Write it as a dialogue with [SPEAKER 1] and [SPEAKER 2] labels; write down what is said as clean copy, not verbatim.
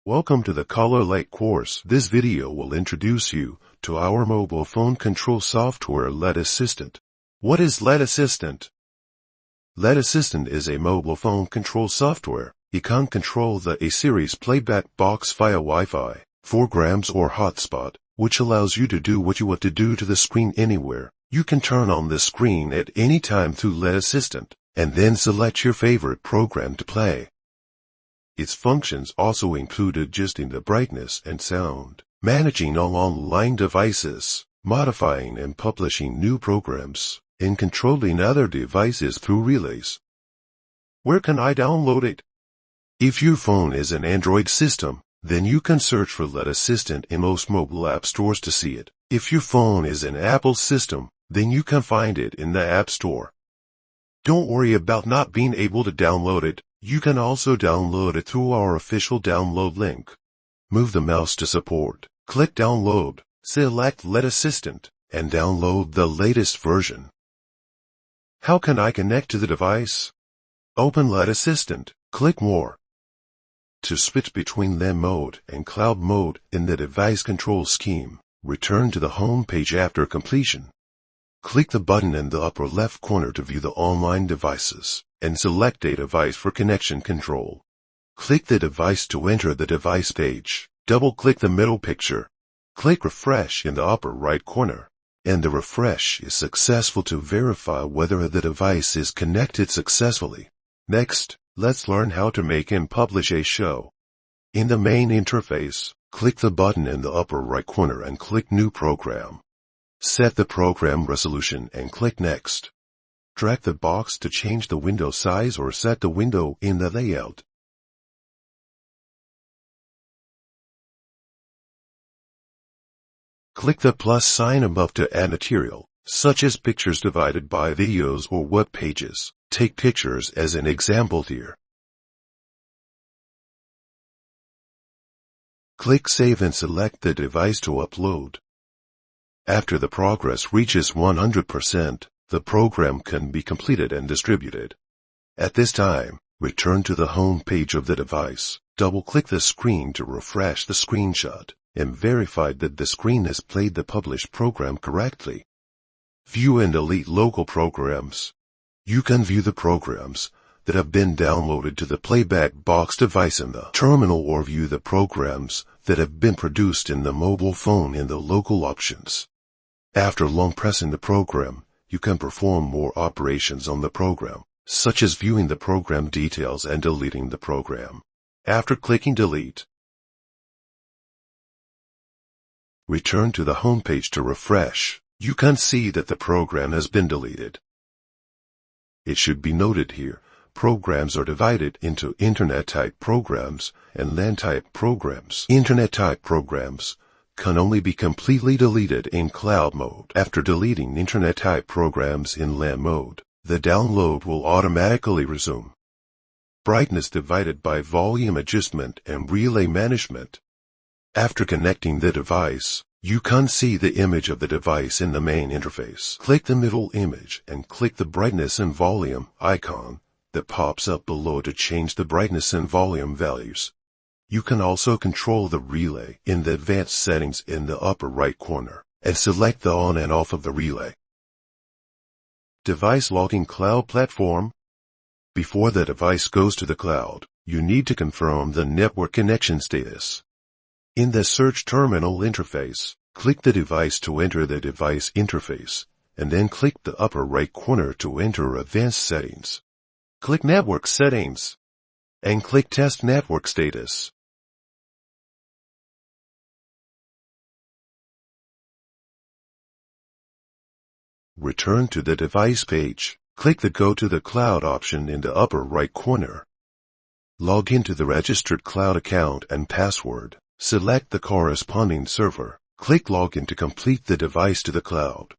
[SPEAKER 1] Welcome to the Colorlight course. This video will introduce you to our mobile phone control software LED Assistant. What is LED Assistant? LED Assistant is a mobile phone control software. It can control the A-series playback box via Wi-Fi, 4G or Hotspot, which allows you to do what you want to do to the screen anywhere. You can turn on the screen at any time through LED Assistant, and then select your favorite program to play. Its functions also include adjusting the brightness and sound, managing all online devices, modifying and publishing new programs, and controlling other devices through relays. Where can I download it? If your phone is an Android system, then you can search for LED Assistant in most mobile app stores to see it. If your phone is an Apple system, then you can find it in the App Store. Don't worry about not being able to download it. You can also download it through our official download link. Move the mouse to support, click download, select LED Assistant, and download the latest version. How can I connect to the device? Open LED Assistant, click More. To switch between LAN mode and cloud mode in the device control scheme, return to the home page after completion. Click the button in the upper left corner to view the online devices, and select a device for connection control. Click the device to enter the device page. Double-click the middle picture. Click Refresh in the upper right corner, and the refresh is successful to verify whether the device is connected successfully. Next, let's learn how to make and publish a show. In the main interface, click the button in the upper right corner and click New Program. Set the program resolution and click Next. Drag the box to change the window size or set the window in the layout. Click the plus sign above to add material, such as pictures divided by videos or web pages. Take pictures as an example here. Click Save and select the device to upload. After the progress reaches 100%, the program can be completed and distributed. At this time, return to the home page of the device, double-click the screen to refresh the screenshot, and verify that the screen has played the published program correctly. View and delete local programs. You can view the programs that have been downloaded to the playback box device in the terminal or view the programs that have been produced in the mobile phone in the local options. After long pressing the program, you can perform more operations on the program, such as viewing the program details and deleting the program. After clicking Delete, return to the home page to refresh. You can see that the program has been deleted. It should be noted here, programs are divided into Internet-type programs and LAN-type programs. Internet-type programs can only be completely deleted in cloud mode. After deleting Internet-type programs in LAN mode, the download will automatically resume. Brightness divided by volume adjustment and relay management. After connecting the device, you can see the image of the device in the main interface. Click the middle image and click the brightness and volume icon that pops up below to change the brightness and volume values. You can also control the relay in the advanced settings in the upper right corner and select the on and off of the relay. Device logging cloud platform. Before the device goes to the cloud, you need to confirm the network connection status. In the search terminal interface, click the device to enter the device interface, and then click the upper right corner to enter advanced settings. Click Network Settings, and click Test Network Status. Return to the device page. Click the Go to the Cloud option in the upper right corner. Log into the registered cloud account and password. Select the corresponding server. Click Login to complete the device to the cloud.